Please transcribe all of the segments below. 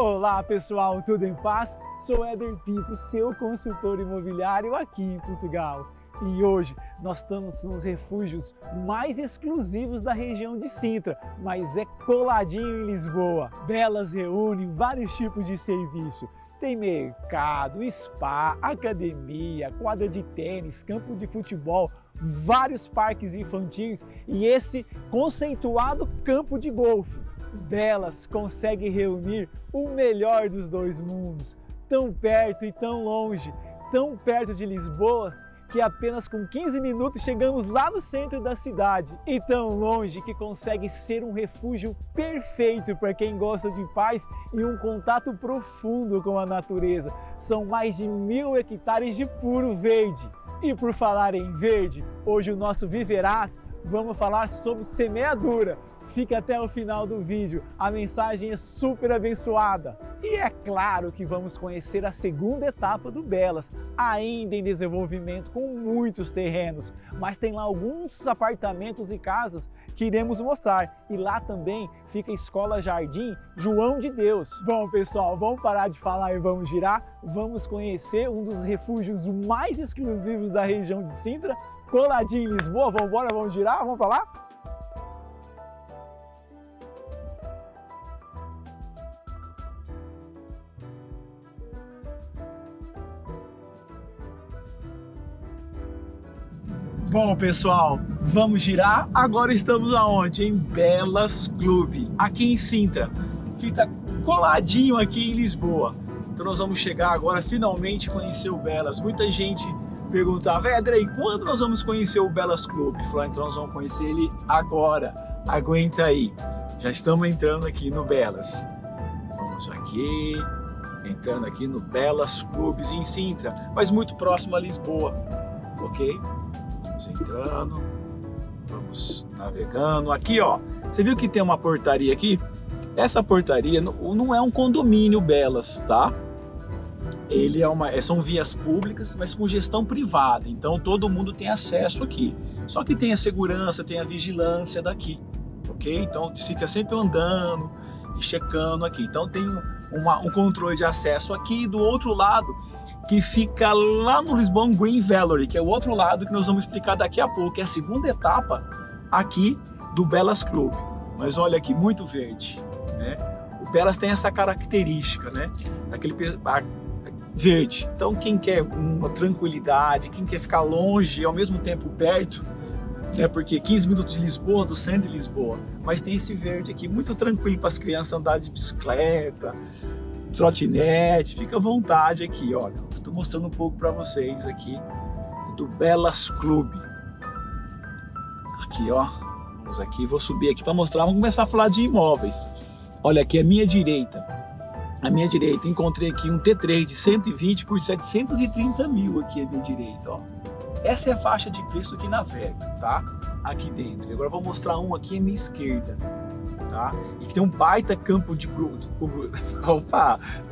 Olá pessoal, tudo em paz? Sou Éder Pico, seu consultor imobiliário aqui em Portugal. E hoje nós estamos nos refúgios mais exclusivos da região de Sintra, mas é coladinho em Lisboa. Belas reúne vários tipos de serviço. Tem mercado, spa, academia, quadra de tênis, campo de futebol, vários parques infantis e esse conceituado campo de golfe. Belas consegue reunir o melhor dos dois mundos, tão perto e tão longe, tão perto de Lisboa que apenas com 15 minutos chegamos lá no centro da cidade e tão longe que consegue ser um refúgio perfeito para quem gosta de paz e um contato profundo com a natureza. São mais de 1000 hectares de puro verde. E por falar em verde, hoje o nosso Viverás vamos falar sobre semeadura. Fique até o final do vídeo, a mensagem é super abençoada. E é claro que vamos conhecer a segunda etapa do Belas, ainda em desenvolvimento com muitos terrenos, mas tem lá alguns apartamentos e casas que iremos mostrar. E lá também fica a Escola Jardim João de Deus. Bom pessoal, vamos parar de falar e vamos girar? Vamos conhecer um dos refúgios mais exclusivos da região de Sintra, coladinho em Lisboa. Vamos embora, vamos girar, vamos para lá? Bom pessoal, vamos girar. Agora estamos aonde? Em Belas Clube, aqui em Sintra. Fica coladinho aqui em Lisboa. Então nós vamos chegar agora finalmente conhecer o Belas. Muita gente perguntava, Éder, quando nós vamos conhecer o Belas Clube? Falei, então nós vamos conhecer ele agora. Aguenta aí. Já estamos entrando aqui no Belas. Vamos aqui, entrando aqui no Belas Clubes em Sintra, mas muito próximo a Lisboa, ok? Entrando, vamos navegando. Aqui ó, você viu que tem uma portaria aqui? Essa portaria não é um condomínio Belas, tá? Ele são vias públicas, mas com gestão privada, então todo mundo tem acesso aqui. Só que tem a segurança, tem a vigilância daqui, ok? Então fica sempre andando e checando aqui. Então tem um controle de acesso aqui. Do outro lado, que fica lá no Lisbon Green Valley, que é o outro lado que nós vamos explicar daqui a pouco, que é a segunda etapa aqui do Belas Clube. Mas olha aqui, muito verde, né? O Belas tem essa característica, né? Verde. Então quem quer uma tranquilidade, quem quer ficar longe e ao mesmo tempo perto, né? Porque 15 minutos de Lisboa, do centro de Lisboa, mas tem esse verde aqui, muito tranquilo para as crianças andar de bicicleta, trotinete, fica à vontade aqui, olha. Estou mostrando um pouco para vocês aqui do Belas Clube. Aqui, ó. Vamos aqui, vou subir aqui para mostrar. Vamos começar a falar de imóveis. Olha aqui, à minha direita. À minha direita, encontrei aqui um T3 de 120 por 730 mil aqui à minha direita, ó. Essa é a faixa de preço que navega, tá? Aqui dentro. Agora eu vou mostrar um aqui à minha esquerda. Tá? E que tem um baita campo de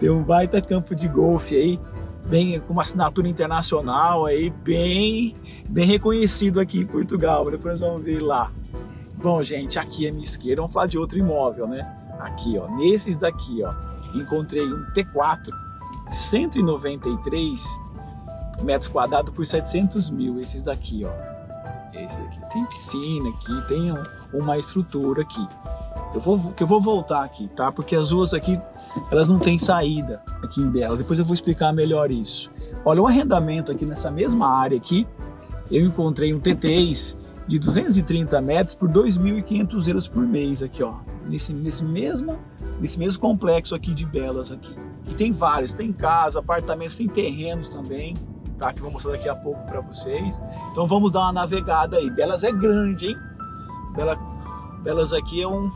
tem um baita campo de golfe aí, bem com uma assinatura internacional aí, bem reconhecido aqui em Portugal. Depois vamos ver lá. Bom, gente, aqui à minha esquerda vamos falar de outro imóvel, né? Aqui, ó, nesses daqui, ó, encontrei um T4 de 193 metros quadrados por 700 mil. Esses daqui, ó, esse daqui tem piscina aqui, tem uma estrutura aqui. Eu vou voltar aqui, tá? Porque as ruas aqui, elas não têm saída aqui em Belas. Depois eu vou explicar melhor isso. Olha, o arrendamento aqui nessa mesma área aqui, eu encontrei um T3 de 230 metros por 2.500 euros por mês aqui, ó. Nesse mesmo complexo aqui de Belas aqui. E tem vários, tem casa, apartamentos, tem terrenos também, tá? Que eu vou mostrar daqui a pouco para vocês. Então vamos dar uma navegada aí. Belas é grande, hein? Belas aqui é um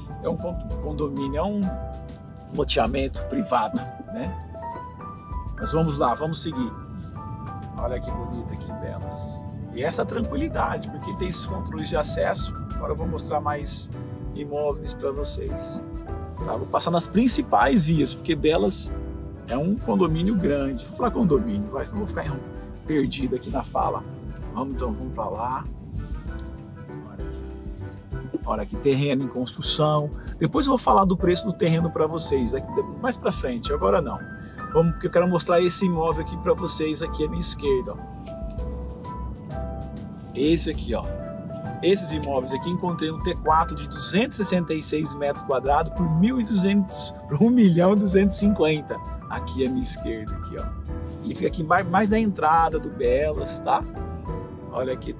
condomínio, é um loteamento privado, né? Mas vamos lá, vamos seguir. Olha que bonito aqui em Belas. E essa tranquilidade, porque tem esses controles de acesso. Agora eu vou mostrar mais imóveis para vocês. Tá? Vou passar nas principais vias, porque Belas é um condomínio grande. Vou falar condomínio, senão vou ficar perdido aqui na fala. Vamos para lá. Olha aqui, terreno em construção. Depois eu vou falar do preço do terreno para vocês, mais para frente, agora não. Vamos, porque eu quero mostrar esse imóvel aqui para vocês aqui à minha esquerda, ó. Esse aqui, ó. Esses imóveis aqui encontrei um T4 de 266 metros quadrados por 1.200, por 1.250.000. Aqui à minha esquerda, aqui, ó. Ele fica aqui mais na entrada do Belas, tá? Olha aqui,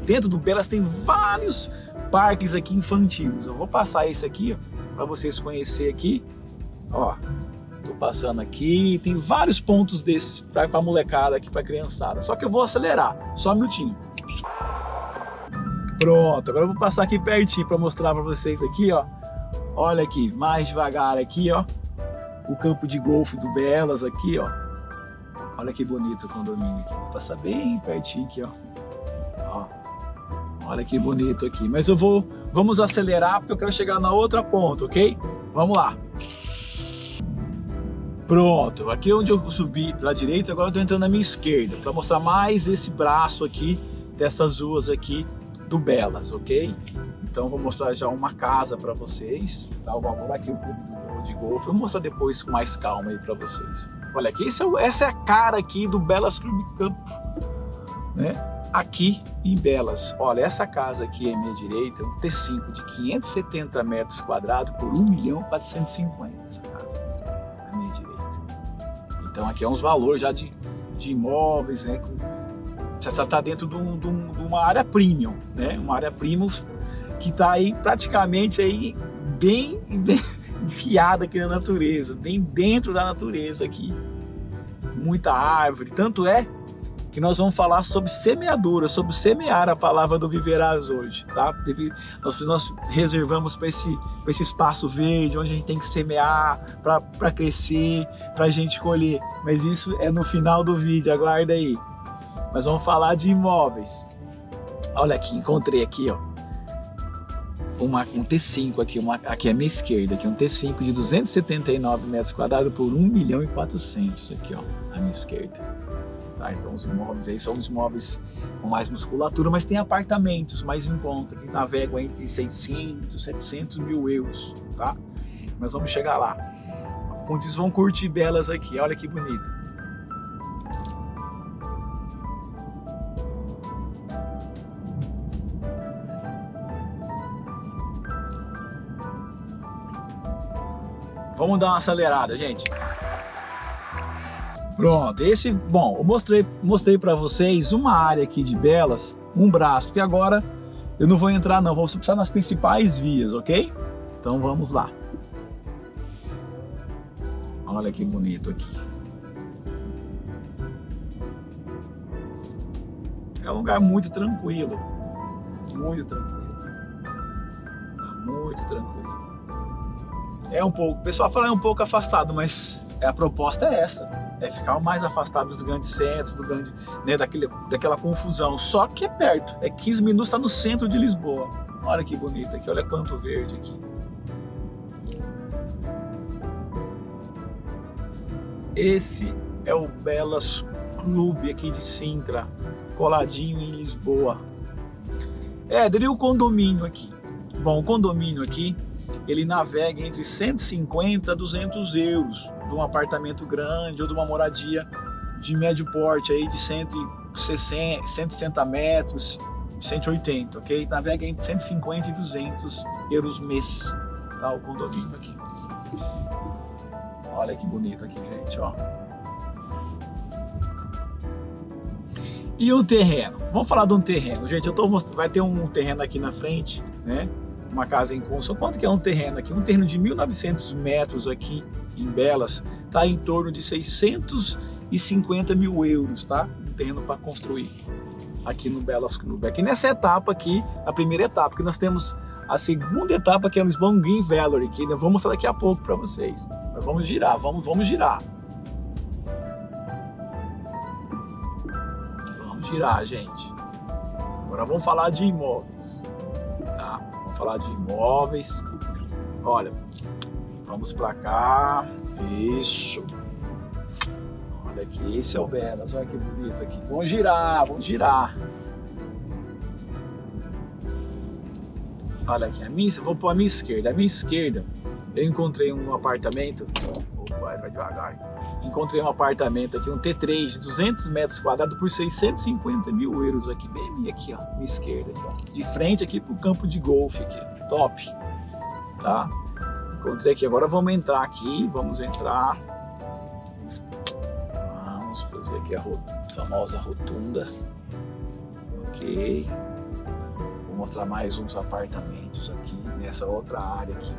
dentro do Belas tem vários parques aqui infantis. Eu vou passar esse aqui, ó, para vocês conhecerem aqui. Ó, tô passando aqui, tem vários pontos desses para molecada aqui, para criançada. Só que eu vou acelerar, só um minutinho. Pronto, agora eu vou passar aqui pertinho para mostrar para vocês aqui, ó. Olha aqui, mais devagar aqui, ó. O campo de golfe do Belas aqui, ó. Olha que bonito o condomínio aqui. Vou passar bem pertinho aqui, ó. Ó. Olha que bonito aqui. Mas vamos acelerar porque eu quero chegar na outra ponta, ok? Vamos lá. Pronto, aqui onde eu subi para a direita, agora eu tô entrando na minha esquerda para mostrar mais esse braço aqui dessas ruas aqui do Belas, ok? Então vou mostrar já uma casa para vocês, tá? Vamos lá aqui o clube de golfe, vou mostrar depois com mais calma aí para vocês. Olha aqui, essa é a cara aqui do Belas Clube Campo, né? Aqui em Belas. Olha, essa casa aqui à minha direita é um T5 de 570 metros quadrados por 1.450.000, essa casa à minha direita. Então aqui é uns valores já de imóveis, né? Já está dentro de uma área premium, né? Uma área premium que está aí praticamente aí bem enfiada aqui na natureza, bem dentro da natureza aqui. Muita árvore, tanto é que nós vamos falar sobre semeadura, sobre semear a palavra do Viverás hoje, tá? Nós reservamos para esse espaço verde, onde a gente tem que semear para crescer, para a gente colher, mas isso é no final do vídeo, aguarda aí. Mas vamos falar de imóveis. Olha aqui, encontrei aqui, ó, um T5 aqui, aqui à minha esquerda, aqui um T5 de 279 metros quadrados por 1.400.000 aqui, ó, à minha esquerda. Tá, então os imóveis aí são os imóveis com mais musculatura, mas tem apartamentos mais em conta, que navegam entre 600 e 700 mil euros, tá? Mas vamos chegar lá. Vocês vão curtir Belas aqui, olha que bonito. Vamos dar uma acelerada, gente. Pronto, bom, eu mostrei para vocês uma área aqui de Belas, um braço, porque agora eu não vou entrar não, vou precisar nas principais vias, ok? Então vamos lá. Olha que bonito aqui. É um lugar muito tranquilo, muito tranquilo, muito tranquilo. É um pouco, o pessoal fala é um pouco afastado, mas a proposta é essa, é ficar o mais afastado dos grandes centros, né, daquela confusão, só que é perto, é 15 minutos, está no centro de Lisboa. Olha que bonito aqui, olha quanto verde aqui. Esse é o Belas Clube aqui de Sintra, coladinho em Lisboa. Daria o condomínio aqui. Bom, o condomínio aqui, ele navega entre 150 a 200 euros de um apartamento grande ou de uma moradia de médio porte aí de 160 metros, 180, ok? Navega entre 150 e 200 euros mês, tá? O condomínio aqui. Olha que bonito aqui, gente, ó. E o terreno? Vamos falar de um terreno, gente. Vai ter um terreno aqui na frente, né? Uma casa em construção. Quanto que é um terreno aqui? Um terreno de 1.900 metros aqui em Belas, tá em torno de 650 mil euros, tá? Um terreno para construir aqui no Belas Clube. Aqui nessa etapa aqui, a primeira etapa, que nós temos a segunda etapa, que é o Lisbon Green Valley, que eu vou mostrar daqui a pouco para vocês. Mas vamos girar, vamos girar. Vamos girar, gente. Agora vamos falar de imóveis, tá? Vamos falar de imóveis. Olha, vamos para cá. Isso. Olha aqui, esse é o Belas. Olha que bonito aqui. Vamos girar, vamos girar. Olha aqui, vou pôr a minha esquerda. A minha esquerda, eu encontrei um apartamento. Vai devagar. Encontrei um apartamento aqui, um T3 de 200 metros quadrados por 650 mil euros aqui, bem aqui, ó, minha esquerda, aqui, ó, de frente aqui pro campo de golfe aqui, top, tá? Encontrei aqui, agora vamos entrar aqui, vamos fazer aqui a famosa rotunda, ok, vou mostrar mais uns apartamentos aqui, nessa outra área aqui,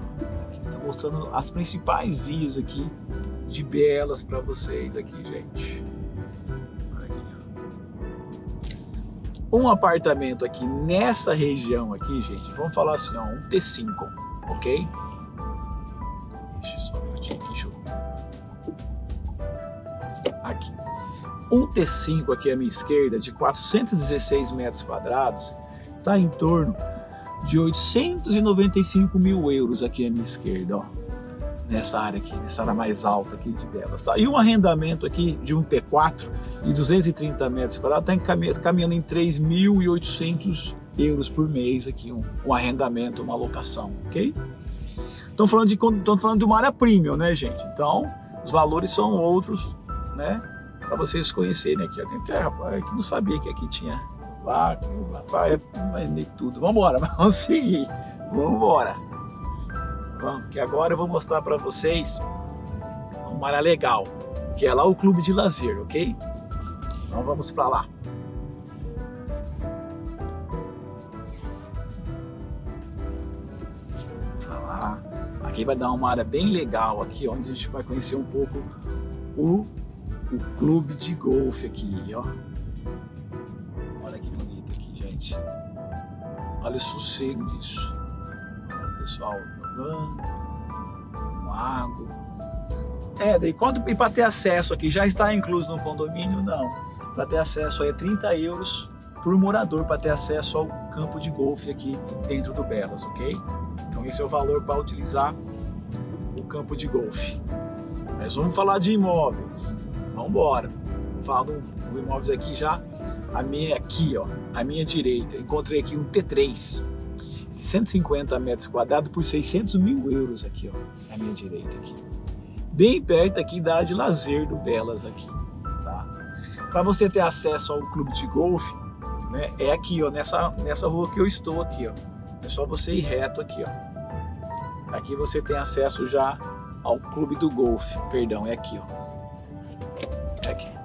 tá mostrando as principais vias aqui de Belas para vocês aqui, gente. Um apartamento aqui nessa região aqui, gente, vamos falar assim, ó, um T5, ok? Deixa eu só um minutinho aqui, show. Aqui. Um T5 aqui à minha esquerda, de 416 metros quadrados, tá em torno de 895 mil euros aqui à minha esquerda, ó. Nessa área aqui, nessa área mais alta aqui de Belas, tá? E um arrendamento aqui de um T4 de 230 metros quadrados está caminhando em 3.800 euros por mês aqui, um arrendamento, uma locação, ok? Estamos falando de uma área premium, né, gente? Então, os valores são outros, né? Para vocês conhecerem aqui, ó. Tem terra, que não sabia que aqui tinha vaca, mas nem tudo. Vamos embora, vamos seguir, vamos embora. Que agora eu vou mostrar para vocês uma área legal, que é lá o clube de lazer, ok? Então vamos para lá. Aqui vai dar uma área bem legal aqui, onde a gente vai conhecer um pouco o clube de golfe aqui, ó. Olha que bonito aqui, gente. Olha o sossego disso. Olha o pessoal um lago. Daí e para ter acesso aqui, já está incluso no condomínio? Não. Para ter acesso aí é 30 euros por morador para ter acesso ao campo de golfe aqui dentro do Belas, ok? Então esse é o valor para utilizar o campo de golfe. Mas vamos falar de imóveis. Vamos embora. Vou falar de imóveis aqui já. Aqui, ó, à minha direita, encontrei aqui um T3. 150 metros quadrados por 600 mil euros aqui, ó, à minha direita aqui. Bem perto aqui da área de lazer do Belas aqui, tá? Para você ter acesso ao clube de golfe, né, é aqui, ó, nessa rua que eu estou aqui, ó. É só você ir reto aqui, ó. Aqui você tem acesso já ao clube do golfe, perdão, é aqui, ó. É aqui.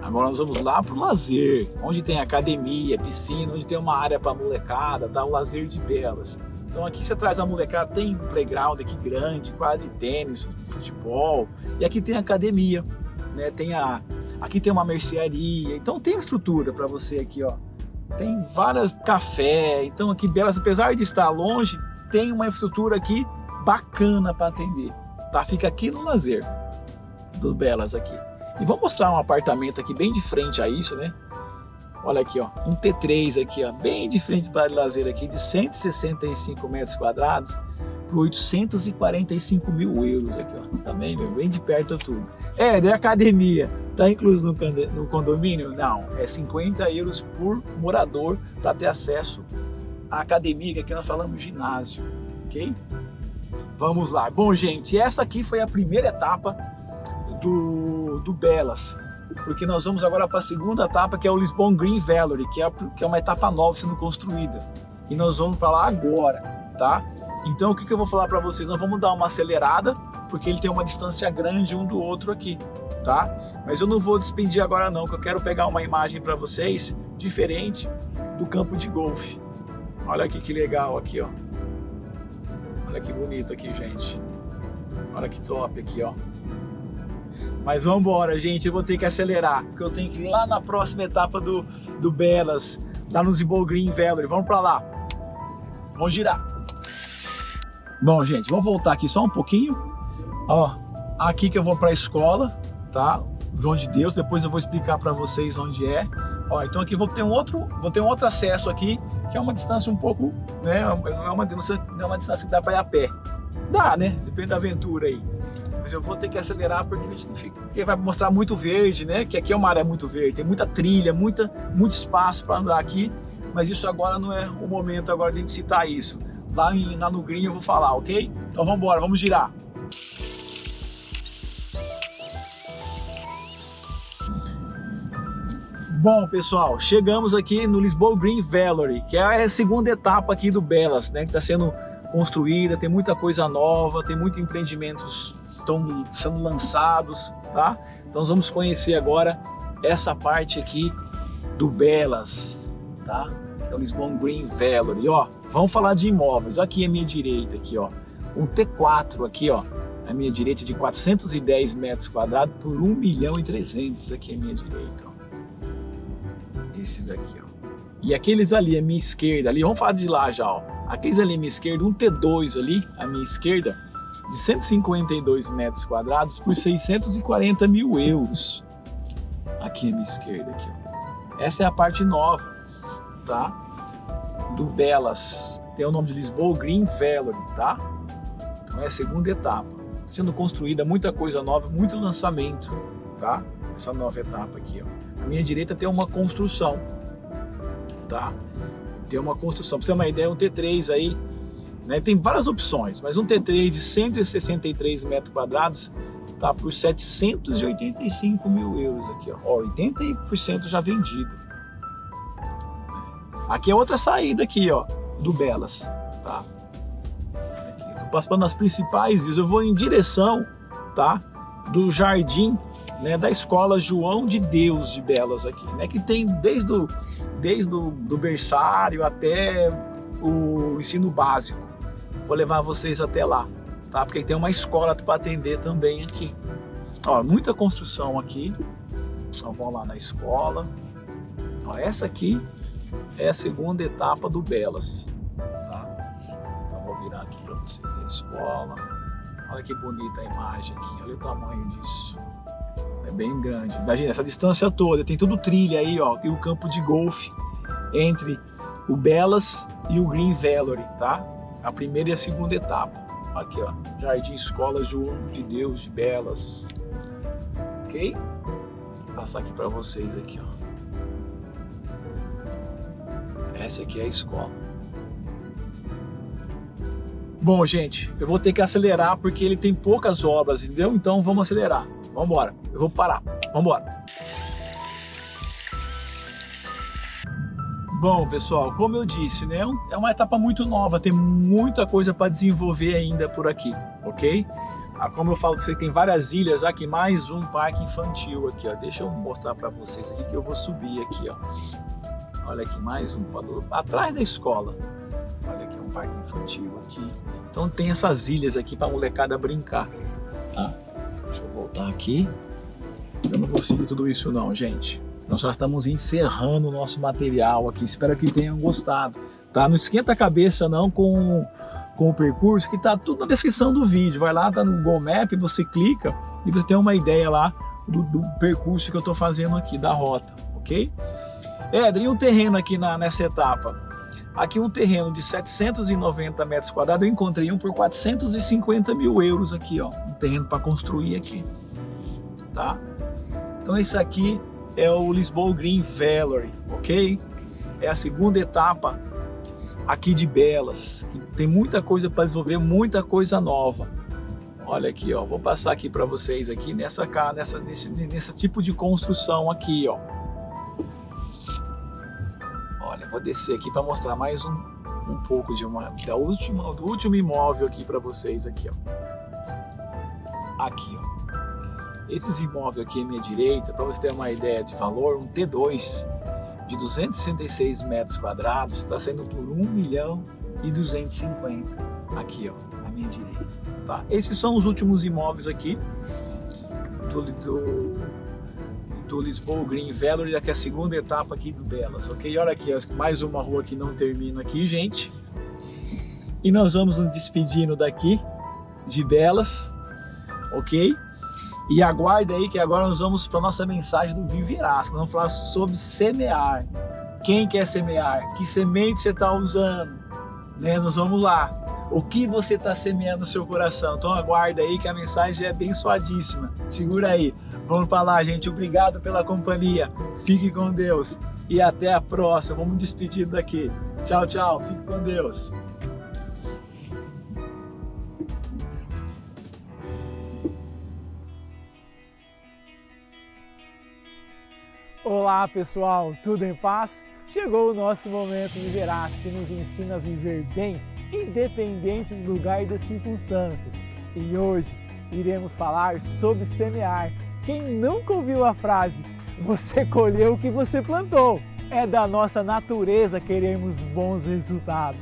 Agora nós vamos lá para o lazer, onde tem academia, piscina, onde tem uma área para molecada, tá? O lazer de Belas. Então aqui você traz a molecada, tem um playground aqui grande, quadra de tênis, futebol, e aqui tem academia, né? Aqui tem uma mercearia, então tem estrutura para você aqui, ó. Tem vários cafés, então aqui Belas, apesar de estar longe, tem uma estrutura aqui bacana para atender, tá? Fica aqui no lazer do Belas aqui. E vou mostrar um apartamento aqui bem de frente a isso, né? Olha aqui, ó, um T3 aqui, ó, bem de frente para o lazer aqui, de 165 metros quadrados por 845 mil euros aqui, ó. Também, bem de perto tudo. De academia, tá incluso no condomínio? Não, é 50 euros por morador para ter acesso à academia, que aqui nós falamos ginásio, ok? Vamos lá. Bom, gente, essa aqui foi a primeira etapa do Belas, porque nós vamos agora para a segunda etapa, que é o Lisbon Green Valley, que é uma etapa nova sendo construída, e nós vamos para lá agora, tá? Então o que eu vou falar para vocês? Nós vamos dar uma acelerada, porque ele tem uma distância grande um do outro aqui, tá? Mas eu não vou despedir agora não, que eu quero pegar uma imagem para vocês diferente do campo de golfe. Olha aqui que legal aqui, ó. Olha que bonito aqui, gente. Olha que top aqui, ó. Mas vamos embora, gente, eu vou ter que acelerar, porque eu tenho que ir lá na próxima etapa do Belas, lá no Lisbon Green Valley. Vamos para lá. Vamos girar. Bom, gente, vamos voltar aqui só um pouquinho. Ó, aqui que eu vou para a escola, tá? João de Deus, depois eu vou explicar para vocês onde é. Ó, então aqui vou ter um outro acesso aqui, que é uma distância um pouco, né? Não é uma distância que dá para ir a pé. Dá, né? Depende da aventura aí. Mas eu vou ter que acelerar porque a gente não fica, porque vai mostrar muito verde, né? Que aqui é uma área muito verde, tem muita trilha, muito espaço para andar aqui, mas isso agora não é o momento agora de a gente citar isso. Lá no Green eu vou falar, ok? Então vamos embora, vamos girar. Bom, pessoal, chegamos aqui no Lisboa Green Valley, que é a segunda etapa aqui do Belas, né? Que está sendo construída, tem muita coisa nova, tem muitos empreendimentos que estão sendo lançados, tá? Então vamos conhecer agora essa parte aqui do Belas, tá? É o Lisboa Green Valley, ó. Vamos falar de imóveis. Aqui à minha direita, aqui, ó, um T4 aqui, ó, à minha direita de 410 metros quadrados por 1.300.000 aqui à minha direita, ó. Esses daqui, ó. E aqueles ali à minha esquerda, ali, vamos falar de lá já, ó. Aqueles ali à minha esquerda, um T2 ali à minha esquerda, de 152 metros quadrados por 640 mil euros. Aqui à minha esquerda, aqui, ó. Essa é a parte nova, tá? Do Belas. Tem o nome de Lisboa Green Valley, tá? Então é a segunda etapa. Sendo construída muita coisa nova, muito lançamento, tá? Essa nova etapa aqui, ó. À minha direita tem uma construção, tá? Tem uma construção, pra você ter uma ideia, um T3 aí, né? Tem várias opções, mas um T3 de 163 metros quadrados tá por 785 mil euros aqui, ó. 80% já vendido. Aqui é outra saída aqui, ó, do Belas, tá? Aqui, tô passando as principais vias, eu vou em direção, tá? Do jardim, né, da escola João de Deus de Belas aqui, né, que tem desde o berçário até o ensino básico. Vou levar vocês até lá, tá? Porque tem uma escola para atender também aqui. Ó, muita construção aqui. Então vamos lá na escola. Ó, essa aqui é a segunda etapa do Belas, tá? Então vou virar aqui para vocês da escola. Olha que bonita a imagem aqui, olha o tamanho disso. É bem grande. Imagina essa distância toda, tem tudo trilha aí, ó, e o campo de golfe entre o Belas e o Green Valley, tá? A primeira e a segunda etapa. Aqui, ó, Jardim Escola João de Deus de Belas. Ok? Vou passar aqui para vocês aqui, ó. Essa aqui é a escola. Bom, gente, eu vou ter que acelerar porque ele tem poucas obras, entendeu? Então vamos acelerar. Vamos embora. Eu vou parar. Vamos embora. Bom, pessoal, como eu disse, né? É uma etapa muito nova, tem muita coisa para desenvolver ainda por aqui, ok? Como eu falo que você tem várias ilhas aqui, mais um parque infantil aqui, ó. Deixa eu mostrar para vocês aqui que eu vou subir aqui, ó. Olha aqui, mais um atrás da escola. Olha aqui, um parque infantil aqui. Então tem essas ilhas aqui para a molecada brincar, tá? Deixa eu voltar aqui. Eu não vou seguir tudo isso não, gente. Nós já estamos encerrando o nosso material aqui. Espero que tenham gostado, tá? Não esquenta a cabeça não com o percurso, que tá tudo na descrição do vídeo. Vai lá, tá no Google Maps, você clica e você tem uma ideia lá do percurso que eu estou fazendo aqui, da rota, ok? Éder, e um terreno aqui nessa etapa? Aqui um terreno de 790 metros quadrados, eu encontrei um por 450 mil euros aqui, ó. Um terreno para construir aqui, tá? Então esse aqui é o Lisboa Green Valley, ok? É a segunda etapa aqui de Belas. Tem muita coisa para desenvolver, muita coisa nova. Olha aqui, ó. Vou passar aqui para vocês aqui nesse tipo de construção aqui, ó. Olha, vou descer aqui para mostrar mais um pouco do último imóvel aqui para vocês aqui, ó. Aqui, ó. Esses imóveis aqui à minha direita, para você ter uma ideia de valor, um T2 de 266 metros quadrados está saindo por 1.250.000 aqui, ó, à minha direita, tá? Esses são os últimos imóveis aqui do Lisboa Green Valley, aqui é a segunda etapa aqui do Belas, ok? Olha aqui, mais uma rua que não termina aqui, gente. E nós vamos nos despedindo daqui de Belas, ok? E aguarda aí que agora nós vamos para a nossa mensagem do Viverás, que nós vamos falar sobre semear. Quem quer semear? Que semente você está usando? Né? Nós vamos lá. O que você está semeando no seu coração? Então aguarda aí que a mensagem é abençoadíssima. Segura aí. Vamos falar, gente. Obrigado pela companhia. Fique com Deus e até a próxima. Vamos despedir daqui. Tchau, tchau. Fique com Deus. Olá pessoal, tudo em paz? Chegou o nosso momento Viverás, que nos ensina a viver bem, independente do lugar e das circunstâncias. E hoje iremos falar sobre semear. Quem nunca ouviu a frase, você colheu o que você plantou? É da nossa natureza queremos bons resultados.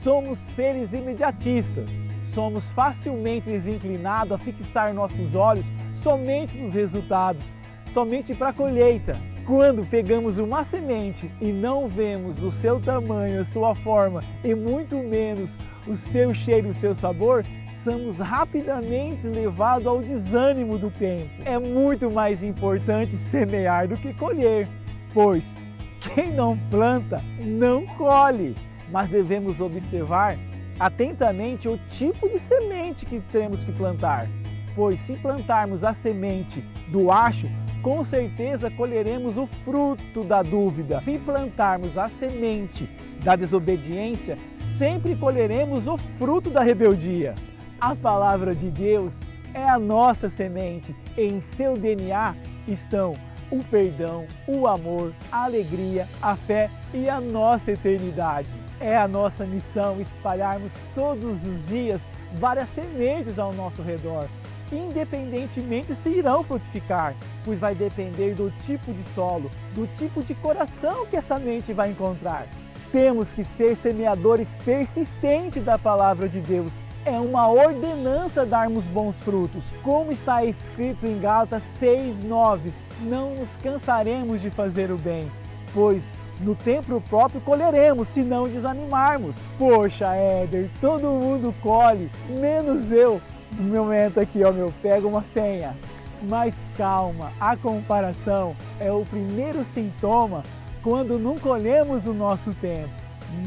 Somos seres imediatistas, somos facilmente inclinados a fixar nossos olhos somente nos resultados, somente para a colheita. Quando pegamos uma semente e não vemos o seu tamanho, a sua forma e muito menos o seu cheiro, o seu sabor, somos rapidamente levados ao desânimo do tempo. É muito mais importante semear do que colher, pois quem não planta não colhe, mas devemos observar atentamente o tipo de semente que temos que plantar, pois se plantarmos a semente do acho, com certeza colheremos o fruto da dúvida. Se plantarmos a semente da desobediência, sempre colheremos o fruto da rebeldia. A palavra de Deus é a nossa semente. Em seu DNA estão o perdão, o amor, a alegria, a fé e a nossa eternidade. É a nossa missão espalharmos todos os dias várias sementes ao nosso redor. Independentemente se irão frutificar, pois vai depender do tipo de solo, do tipo de coração que essa semente vai encontrar. Temos que ser semeadores persistentes da palavra de Deus. É uma ordenança darmos bons frutos. Como está escrito em Gálatas 6:9, não nos cansaremos de fazer o bem, pois no tempo próprio colheremos, se não desanimarmos. Poxa, Éder, todo mundo colhe, menos eu. No momento aqui, ó, pego uma senha. Mas calma, a comparação é o primeiro sintoma quando não colhemos o nosso tempo.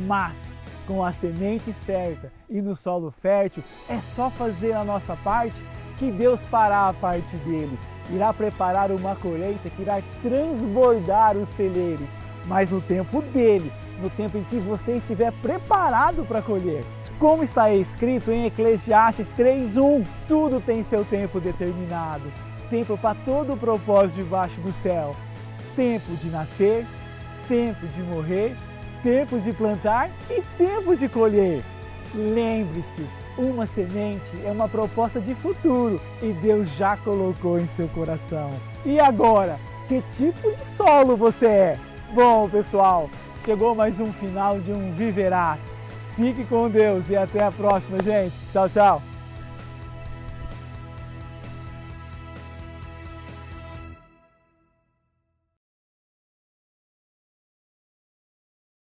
Mas com a semente certa e no solo fértil, é só fazer a nossa parte que Deus fará a parte dele. Irá preparar uma colheita que irá transbordar os celeiros, mas no tempo dele, no tempo em que você estiver preparado para colher. Como está escrito em Eclesiastes 3:1, tudo tem seu tempo determinado, tempo para todo o propósito debaixo do céu, tempo de nascer, tempo de morrer, tempo de plantar e tempo de colher. Lembre-se, uma semente é uma proposta de futuro e Deus já colocou em seu coração. E agora, que tipo de solo você é? Bom, pessoal, chegou mais um final de um Viverás. Fique com Deus e até a próxima, gente. Tchau, tchau.